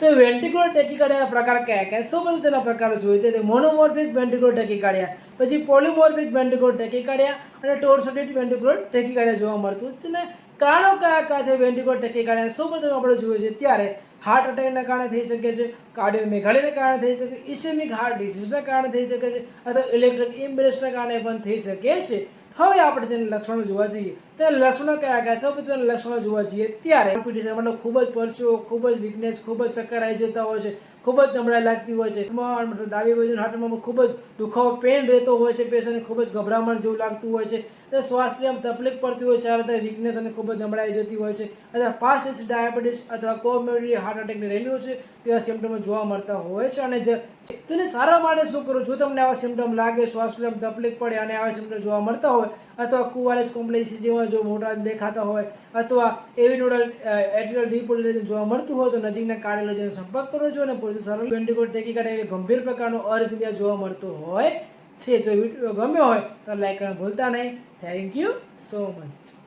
તો વેન્ટ્રિક્યુલર ટેકિકાર્ડિયાના પ્રકાર કયા કયા? સૌપ્રથમ તેના પ્રકારો જોઈએ તો મોનોમોર્ફિક વેન્ટ્રિક્યુલર ટેકિકાર્ડિયા, પછી પોલીમોર્ફિક વેન્ટ્રિક્યુલર ટેકિકાર્ડિયા અને ટોર્સોનેટેડ વેન્ટ્રિક્યુલર ટેકિકાર્ડિયા જોવા મળતું. તેને કારણો કયા કયા છે વેન્ટ્રિક્યુલર ટેકિકાર્ડિયા? સૌપ્રથમ આપણે જોઈએ છે ત્યારે હાર્ટ અટેકના કારણે થઈ શકે છે, કાર્ડિયોમેગાલીના કારણે થઈ શકે, ઇસેમિક હાર્ટ ડિસીઝના કારણે થઈ શકે છે, અથવા ઇલેક્ટ્રિક ઇમ્બેલેન્સના કારણે પણ થઈ શકે છે. હવે આપણે તેના લક્ષણો જોવા જઈએ તો લક્ષણો કયા કયા? સૌપ્રથમ લક્ષણો જોવા જઈએ ત્યારે મતલબ ખૂબ જ પરસેવો, ખૂબ જ વીકનેસ, ખૂબ જ ચક્કર આવી જતા હોય છે, ખૂબ જ નબળાઈ લાગતી હોય છે, ડાબી બાજુ હાથમાં ખૂબ જ દુખાવો, પેન રહેતો હોય છે, પેશન્ટને ખૂબ જ ગભરામણ જેવું લાગતું હોય છે, તો શ્વાસ લેવામાં તકલીફ પડતી હોય, ચારે વીકનેસ અને ખૂબ જ નબળાઈ જતી હોય છે, અથવા પાસ્ટ ડાયાબિટીસ અથવા કોમોર્બિડ હાર્ટ એટેકની રહેલું છે તેવા સિમ્ટમો જોવા મળતા હોય છે. અને તેને સારવાર માટે શું કરવું? જો તમને આવા સિમ્ટમ લાગે, શ્વાસ લેવામાં તકલીફ પડે અને આવા સિમ્ટમ જોવા મળતા હોય, અથવા કુવારેસ કોમ્પ્લેક્સ જેવા જો મોટા દેખાતા હોય, અથવા એવી નોડલ એટ્રિયલ ડિફોલ્ટેશન જોવા મળતું હોય તો નજીકના કાર્ડિયોલોજીનો સંપર્ક કરવો જોઈએ અને પૂરતું સારું વેન્ટ્રિક્યુલર ટેકિકાર્ડિયા ગંભીર પ્રકારનો અરિથમિયા જોવા મળતો હોય છે. જો વિડીયો ગમ્યો હોય તો લાઈક કરવાનું ભૂલતા નહીં. Thank you so much.